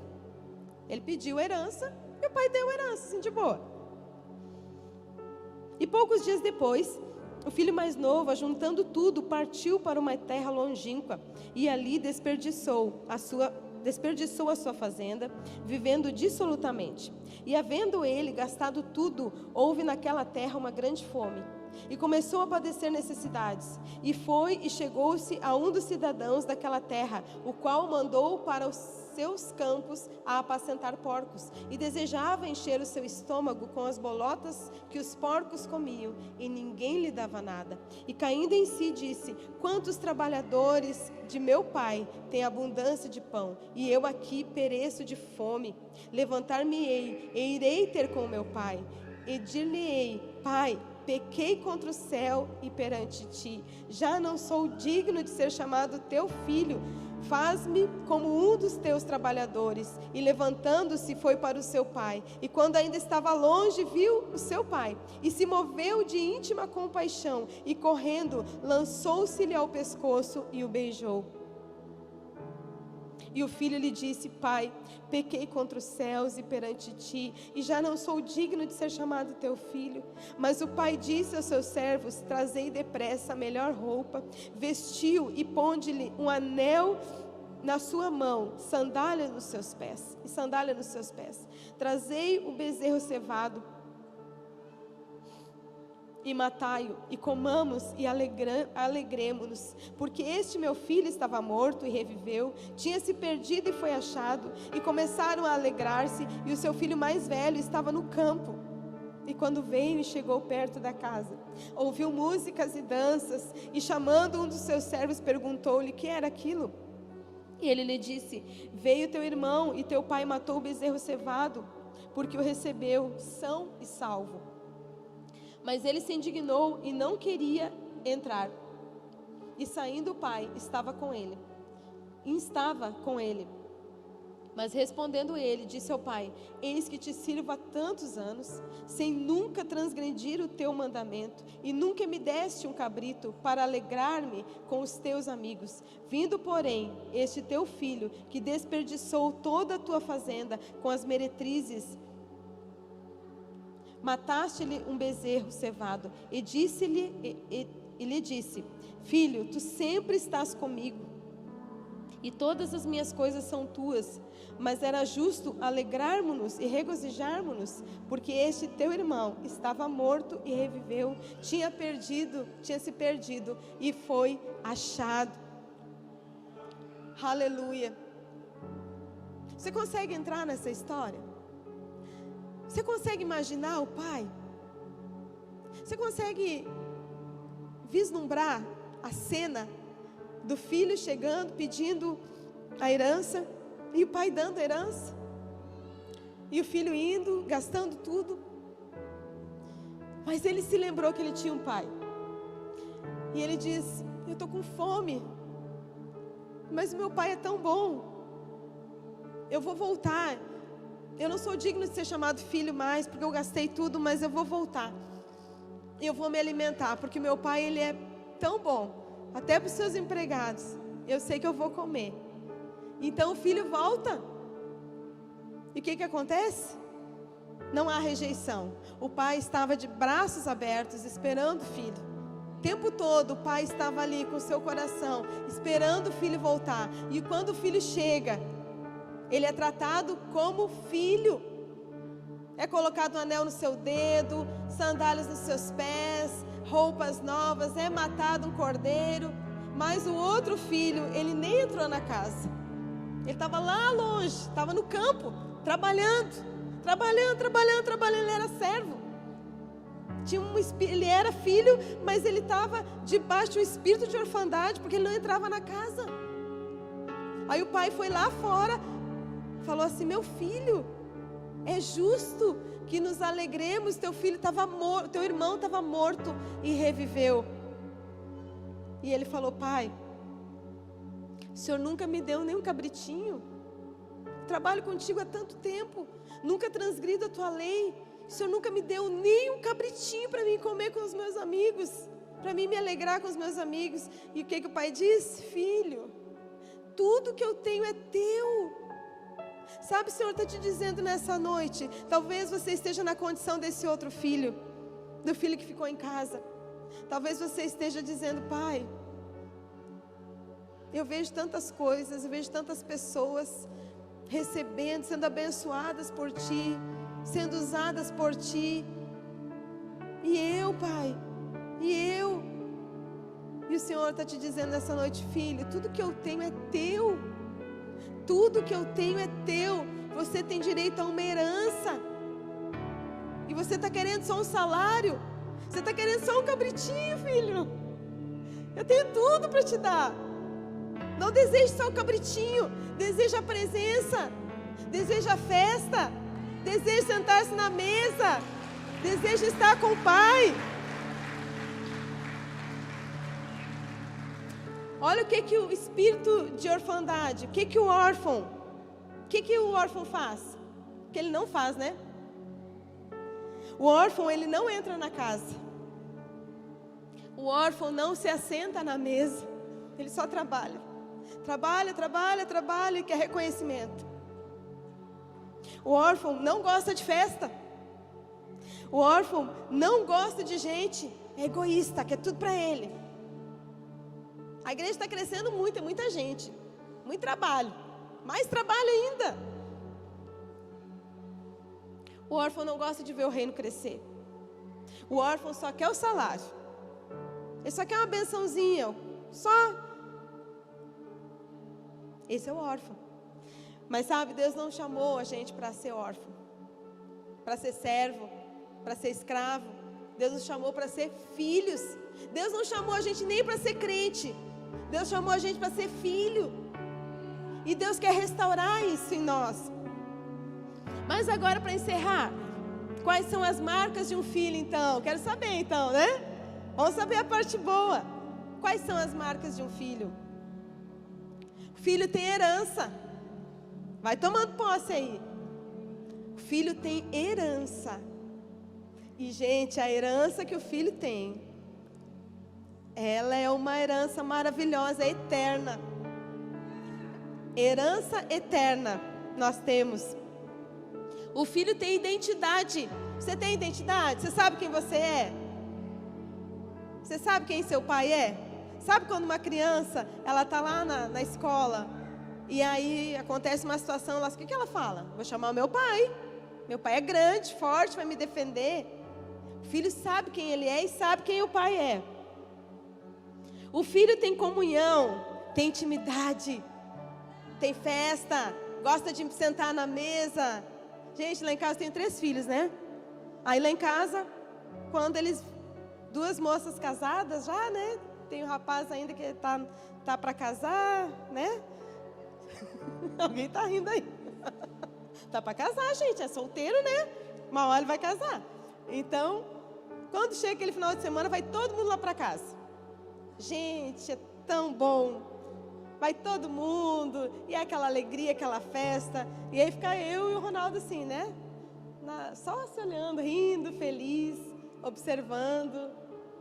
Ele pediu herança, e o pai deu herança, assim, de boa. E poucos dias depois, o filho mais novo, ajuntando tudo, partiu para uma terra longínqua, e ali desperdiçou a sua fazenda, vivendo dissolutamente. E havendo ele gastado tudo, houve naquela terra uma grande fome. e começou a padecer necessidades. E foi e chegou-se a um dos cidadãos daquela terra, o qual mandou para os seus campos a apacentar porcos, e desejava encher o seu estômago com as bolotas que os porcos comiam, e ninguém lhe dava nada. E caindo em si, disse: quantos trabalhadores de meu pai têm abundância de pão, e eu aqui pereço de fome. Levantar-me-ei e irei ter com meu pai, e dir-lhe-ei: Pai, pequei contra o céu e perante ti, já não sou digno de ser chamado teu filho. Faz-me como um dos teus trabalhadores. E levantando-se foi para o seu pai, e quando ainda estava longe, viu o seu pai, e se moveu de íntima compaixão, e correndo, lançou-se-lhe ao pescoço e o beijou. E o filho lhe disse: Pai, pequei contra os céus e perante ti, e já não sou digno de ser chamado teu filho. Mas o pai disse aos seus servos: trazei depressa a melhor roupa, vestiu e ponde-lhe um anel na sua mão, sandália nos seus pés. Trazei o bezerro cevado e matai-o, e comamos e alegremo-nos, porque este meu filho estava morto e reviveu, tinha se perdido e foi achado. E começaram a alegrar-se, e o seu filho mais velho estava no campo. E quando veio e chegou perto da casa, ouviu músicas e danças, e chamando um dos seus servos, perguntou-lhe: que era aquilo? E ele lhe disse: veio teu irmão, e teu pai matou o bezerro cevado, porque o recebeu são e salvo. Mas ele se indignou e não queria entrar. E saindo o pai, estava com ele. Mas respondendo ele, disse ao pai: eis que te sirvo há tantos anos, sem nunca transgredir o teu mandamento, e nunca me deste um cabrito para alegrar-me com os teus amigos. Vindo, porém, este teu filho, que desperdiçou toda a tua fazenda com as meretrizes, mataste-lhe um bezerro cevado. E lhe disse: filho, tu sempre estás comigo, e todas as minhas coisas são tuas. Mas era justo alegrarmos-nos e regozijarmos-nos, porque este teu irmão estava morto e reviveu, tinha se perdido e foi achado. Aleluia. Você consegue entrar nessa história? Você consegue imaginar o pai? Você consegue vislumbrar a cena do filho chegando, pedindo a herança, e o pai dando a herança, e o filho indo, gastando tudo? Mas ele se lembrou que ele tinha um pai, e ele diz: eu estou com fome, mas o meu pai é tão bom, eu vou voltar. Eu não sou digno de ser chamado filho mais, porque eu gastei tudo, mas eu vou voltar. Eu vou me alimentar, porque meu pai, ele é tão bom, até para os seus empregados. Eu sei que eu vou comer. Então o filho volta. E o que acontece? Não há rejeição. O pai estava de braços abertos, esperando o filho. O tempo todo o pai estava ali com o seu coração, esperando o filho voltar. E quando o filho chega, ele é tratado como filho. É colocado um anel no seu dedo, sandálias nos seus pés, roupas novas, é matado um cordeiro. Mas o outro filho, ele nem entrou na casa. Ele estava lá longe, estava no campo, trabalhando. Ele era servo. Ele era filho, mas ele estava debaixo de um espírito de orfandade, porque ele não entrava na casa. Aí o pai foi lá fora, falou assim: meu filho, é justo que nos alegremos, teu filho estava morto, teu irmão estava morto e reviveu. E ele falou: pai, o senhor nunca me deu nem um cabritinho, trabalho contigo há tanto tempo, nunca transgrido a tua lei, o senhor nunca me deu nem um cabritinho para mim comer com os meus amigos, para mim me alegrar com os meus amigos. E o que o pai disse? Filho, tudo que eu tenho é teu. Sabe, o Senhor está te dizendo nessa noite, talvez você esteja na condição desse outro filho, do filho que ficou em casa. Talvez você esteja dizendo: pai, eu vejo tantas coisas, eu vejo tantas pessoas recebendo, sendo abençoadas por ti, sendo usadas por ti, e eu, pai, E o Senhor está te dizendo nessa noite: filho, tudo que eu tenho é teu. Tudo que eu tenho é teu. Você tem direito a uma herança. E você está querendo só um salário. Você está querendo só um cabritinho, filho. Eu tenho tudo para te dar. Não deseje só o cabritinho. Deseja a presença. Deseja a festa. Deseja sentar-se na mesa. Deseja estar com o Pai. Olha o que o espírito de orfandade, o que o órfão faz? Que ele não faz, né? O órfão, ele não entra na casa. O órfão não se assenta na mesa. Ele só trabalha. Trabalha e quer reconhecimento. O órfão não gosta de festa. O órfão não gosta de gente. É egoísta, quer tudo para ele. A igreja está crescendo muito, é muita gente. Muito trabalho. Mais trabalho ainda. O órfão não gosta de ver o reino crescer. O órfão só quer o salário. Ele só quer uma bençãozinha. Só. Esse é o órfão. Mas sabe, Deus não chamou a gente para ser órfão, para ser servo, para ser escravo. Deus nos chamou para ser filhos. Deus não chamou a gente nem para ser crente. Deus chamou a gente para ser filho. E Deus quer restaurar isso em nós. Mas agora, para encerrar, quais são as marcas de um filho então? Quero saber então, né? Vamos saber a parte boa. Quais são as marcas de um filho? O filho tem herança. Vai tomando posse aí. O filho tem herança. E gente, a herança que o filho tem, ela é uma herança maravilhosa, eterna. Herança eterna nós temos. O filho tem identidade. Você tem identidade? Você sabe quem você é? Você sabe quem seu pai é? Sabe quando uma criança, ela está lá na escola, e aí acontece uma situação lá, o que ela fala? Vou chamar o meu pai. Meu pai é grande, forte, vai me defender. O filho sabe quem ele é e sabe quem o pai é. O filho tem comunhão, tem intimidade, tem festa, gosta de sentar na mesa. Gente, lá em casa eu tenho 3 filhos, né? Aí lá em casa, quando eles, 2 moças casadas já, né? Tem um rapaz ainda que tá para casar, né? Alguém tá rindo aí. Tá para casar, gente, é solteiro, né? Uma hora ele vai casar. Então, quando chega aquele final de semana, vai todo mundo lá para casa. Gente, é tão bom. Vai todo mundo, e é aquela alegria, aquela festa. E aí fica eu e o Ronaldo assim, né? Só se olhando, rindo, feliz, observando,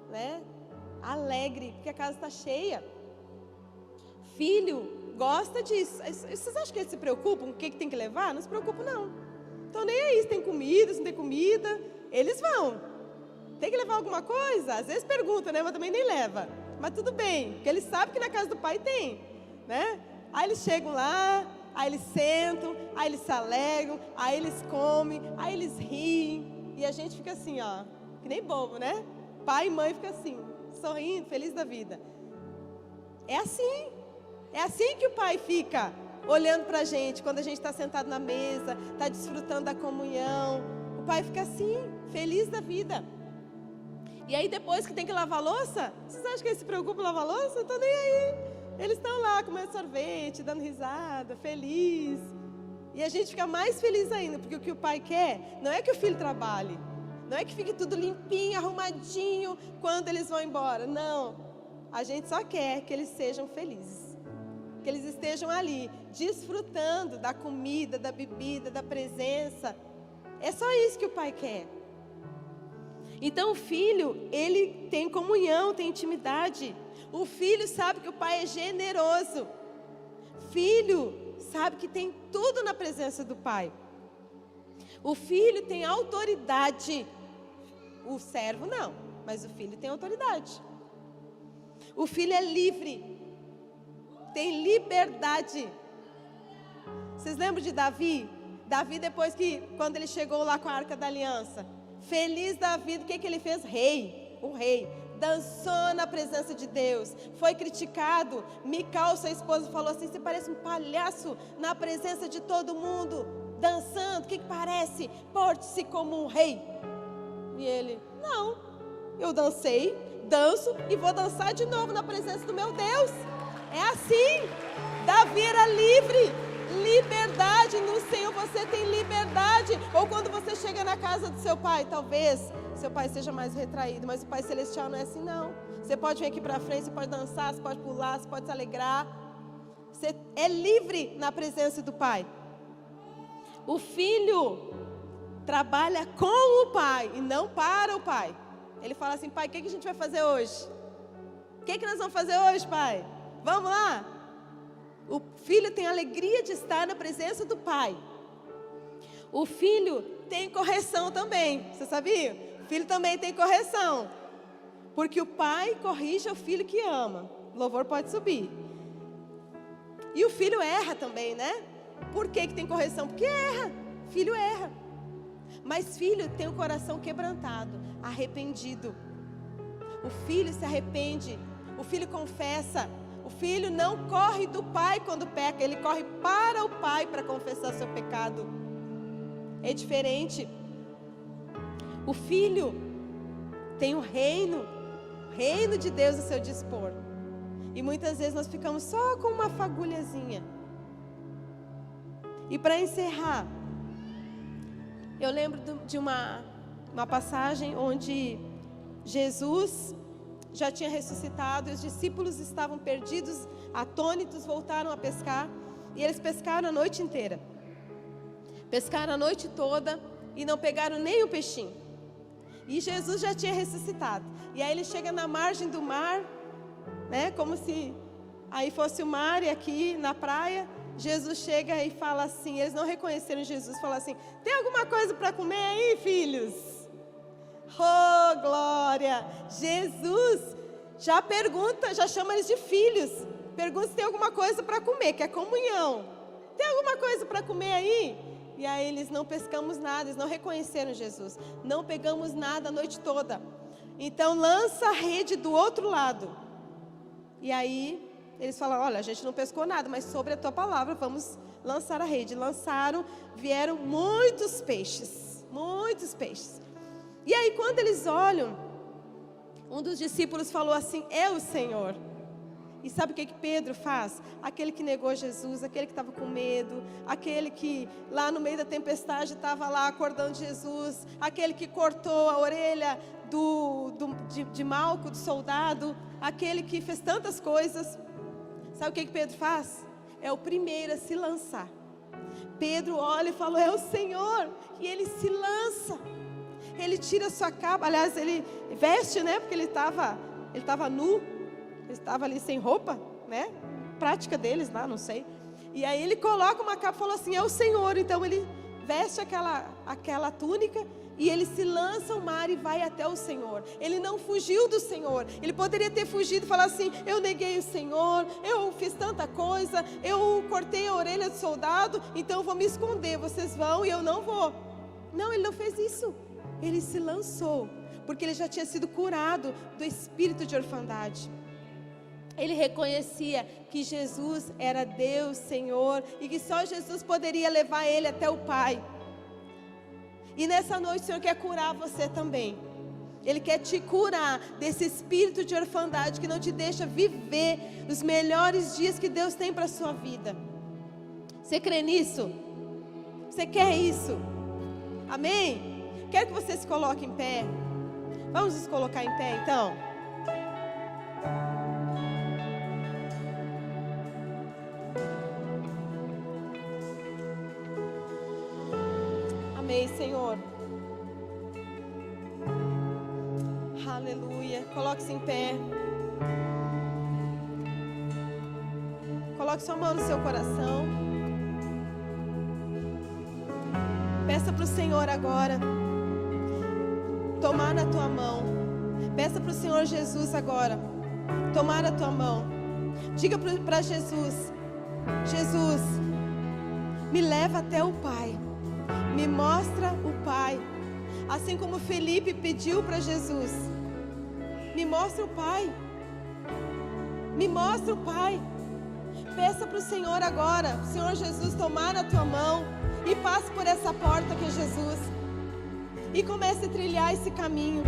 né? Alegre, porque a casa está cheia. Filho gosta disso. Vocês acham que eles se preocupam com o que tem que levar? Não se preocupam, não. Então nem aí, se tem comida, se não tem comida, eles vão. Tem que levar alguma coisa? Às vezes pergunta, né? Mas também nem leva. Mas tudo bem, porque eles sabem que na casa do pai tem, né? Aí eles chegam lá, aí eles sentam, aí eles se alegram, aí eles comem, aí eles riem. E a gente fica assim, ó, que nem bobo, né? Pai e mãe ficam assim, sorrindo, feliz da vida. É assim que o pai fica, olhando pra gente, quando a gente está sentado na mesa, está desfrutando da comunhão. O pai fica assim, feliz da vida. E aí depois que tem que lavar a louça, vocês acham que eles se preocupam em lavar a louça? Não estão nem aí. Eles estão lá comendo sorvete, dando risada, feliz. E a gente fica mais feliz ainda, porque o que o pai quer não é que o filho trabalhe. Não é que fique tudo limpinho, arrumadinho quando eles vão embora. Não. A gente só quer que eles sejam felizes. Que eles estejam ali, desfrutando da comida, da bebida, da presença. É só isso que o pai quer. Então o filho, ele tem comunhão, tem intimidade. O filho sabe que o pai é generoso. Filho sabe que tem tudo na presença do pai. O filho tem autoridade. O servo não, mas o filho tem autoridade. O filho é livre. Tem liberdade. Vocês lembram de Davi? Davi, depois que, quando ele chegou lá com a Arca da Aliança, feliz da vida, o que ele fez? O rei dançou na presença de Deus, foi criticado. Mical, sua esposa, falou assim: você parece um palhaço na presença de todo mundo, dançando, o que parece? Porte-se como um rei. E ele: não, eu dancei, danço e vou dançar de novo na presença do meu Deus. É assim. Davi era livre. Liberdade no Senhor, você tem liberdade. Ou quando você chega na casa do seu pai, talvez seu pai seja mais retraído, mas o Pai Celestial não é assim não. Você pode vir aqui para frente, você pode dançar, você pode pular, você pode se alegrar. Você é livre na presença do Pai. O filho trabalha com o pai e não para o pai. Ele fala assim: pai, o que a gente vai fazer hoje? O que nós vamos fazer hoje, pai? Vamos lá? O filho tem a alegria de estar na presença do pai. O filho tem correção também, você sabia? O filho também tem correção, porque o pai corrige o filho que ama. O louvor pode subir. E o filho erra também, né? Por que tem correção? Porque erra, filho erra. Mas filho tem o coração quebrantado, arrependido. O filho se arrepende, o filho confessa. O filho não corre do pai quando peca, ele corre para o pai para confessar seu pecado. É diferente. O filho tem o reino de Deus a seu dispor. E muitas vezes nós ficamos só com uma fagulhazinha. E para encerrar, eu lembro de uma passagem onde Jesus já tinha ressuscitado e os discípulos estavam perdidos, atônitos, voltaram a pescar. E eles pescaram a noite inteira. Pescaram a noite toda e não pegaram nem um peixinho. E Jesus já tinha ressuscitado. E aí ele chega na margem do mar, né, como se aí fosse o mar e aqui na praia. Jesus chega e fala assim, eles não reconheceram Jesus, fala assim: tem alguma coisa para comer aí, filhos? Oh, glória! Jesus já pergunta, já chama eles de filhos. Pergunta se tem alguma coisa para comer, que é comunhão. Tem alguma coisa para comer aí? E aí eles: não pescamos nada, eles não reconheceram Jesus. Não pegamos nada a noite toda. Então lança a rede do outro lado. E aí eles falaram: olha, a gente não pescou nada, mas sobre a tua palavra vamos lançar a rede. Lançaram, vieram muitos peixes. Muitos peixes. E aí quando eles olham, um dos discípulos falou assim: é o Senhor. E sabe o que Pedro faz? Aquele que negou Jesus, aquele que estava com medo, aquele que lá no meio da tempestade estava lá acordando Jesus, aquele que cortou a orelha de Malco, do soldado, aquele que fez tantas coisas. Sabe o que Pedro faz? É o primeiro a se lançar. Pedro olha e fala: é o Senhor. E ele se lança. Ele tira a sua capa, aliás, ele veste, né? Porque ele estava nu. Ele estava ali sem roupa, né? Prática deles lá, não sei. E aí ele coloca uma capa e falou assim: é o Senhor. Então ele veste aquela túnica e ele se lança ao mar e vai até o Senhor. Ele não fugiu do Senhor. Ele poderia ter fugido e falar assim: eu neguei o Senhor, eu fiz tanta coisa, eu cortei a orelha do soldado, então eu vou me esconder, vocês vão e eu não vou. Não, ele não fez isso. Ele se lançou, porque ele já tinha sido curado do espírito de orfandade. Ele reconhecia que Jesus era Deus, Senhor, e que só Jesus poderia levar ele até o Pai. E nessa noite o Senhor quer curar você também. Ele quer te curar desse espírito de orfandade que não te deixa viver os melhores dias que Deus tem para a sua vida. Você crê nisso? Você quer isso? Amém? Quero que você se coloque em pé. Vamos nos colocar em pé então? Amém, Senhor. Aleluia. Coloque-se em pé. Coloque sua mão no seu coração. Peça para o Senhor agora tomar na tua mão. Peça para o Senhor Jesus agora tomar a tua mão. Diga para Jesus: Jesus, me leva até o Pai. Me mostra o Pai. Assim como Felipe pediu para Jesus. Me mostra o Pai. Me mostra o Pai. Peça para o Senhor agora, Senhor Jesus, tomar a tua mão e passe por essa porta que é Jesus. E comece a trilhar esse caminho.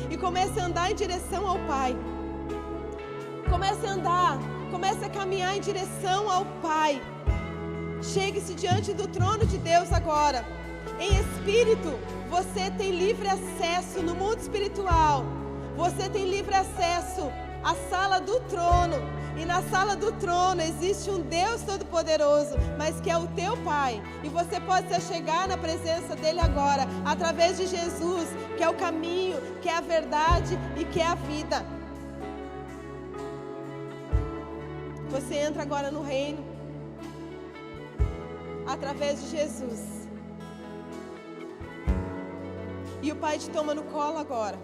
E comece a andar em direção ao Pai. Comece a andar, comece a caminhar em direção ao Pai. Chegue-se diante do trono de Deus agora. Em espírito, você tem livre acesso no mundo espiritual. Você tem livre acesso à sala do trono. E na sala do trono existe um Deus Todo-Poderoso, mas que é o teu Pai. E você pode se chegar na presença dele agora, através de Jesus, que é o caminho, que é a verdade e que é a vida. Você entra agora no reino, através de Jesus. E o Pai te toma no colo agora.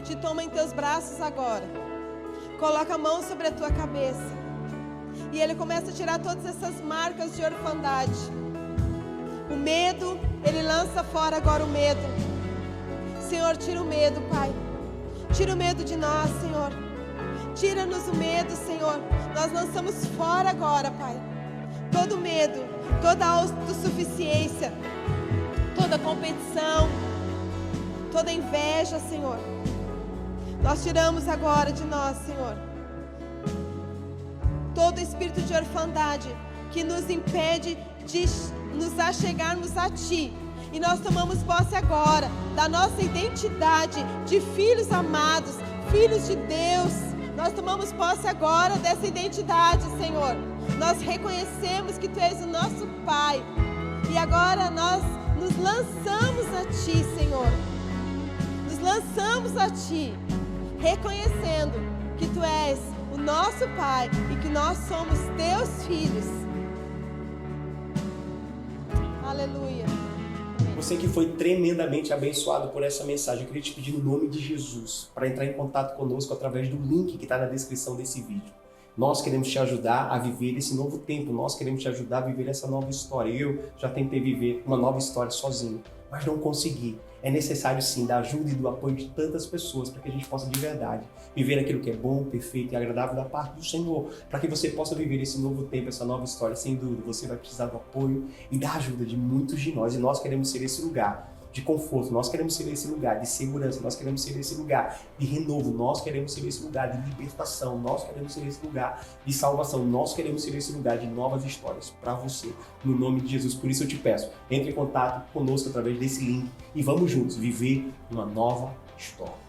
Te toma em teus braços agora. Coloca a mão sobre a tua cabeça. E Ele começa a tirar todas essas marcas de orfandade. O medo, Ele lança fora agora o medo. Senhor, tira o medo, Pai. Tira o medo de nós, Senhor. Tira-nos o medo, Senhor. Nós lançamos fora agora, Pai. Todo medo, toda autossuficiência, toda competição, toda inveja, Senhor. Nós tiramos agora de nós, Senhor, todo espírito de orfandade que nos impede de nos achegarmos a Ti. E nós tomamos posse agora da nossa identidade de filhos amados, filhos de Deus. Nós tomamos posse agora dessa identidade, Senhor. Nós reconhecemos que Tu és o nosso Pai. E agora nós nos lançamos a Ti, Senhor. Nos lançamos a Ti, reconhecendo que Tu és o nosso Pai e que nós somos Teus filhos. Aleluia. Você que foi tremendamente abençoado por essa mensagem, eu queria te pedir no nome de Jesus para entrar em contato conosco através do link que está na descrição desse vídeo. Nós queremos te ajudar a viver esse novo tempo, nós queremos te ajudar a viver essa nova história. Eu já tentei viver uma nova história sozinho, mas não consegui. É necessário sim da ajuda e do apoio de tantas pessoas para que a gente possa de verdade viver aquilo que é bom, perfeito e agradável da parte do Senhor, para que você possa viver esse novo tempo, essa nova história. Sem dúvida, você vai precisar do apoio e da ajuda de muitos de nós, e nós queremos ser esse lugar de conforto, nós queremos ser esse lugar de segurança, nós queremos ser esse lugar de renovo, nós queremos ser esse lugar de libertação, nós queremos ser esse lugar de salvação, nós queremos ser esse lugar de novas histórias para você, no nome de Jesus. Por isso eu te peço, entre em contato conosco através desse link e vamos juntos viver uma nova história.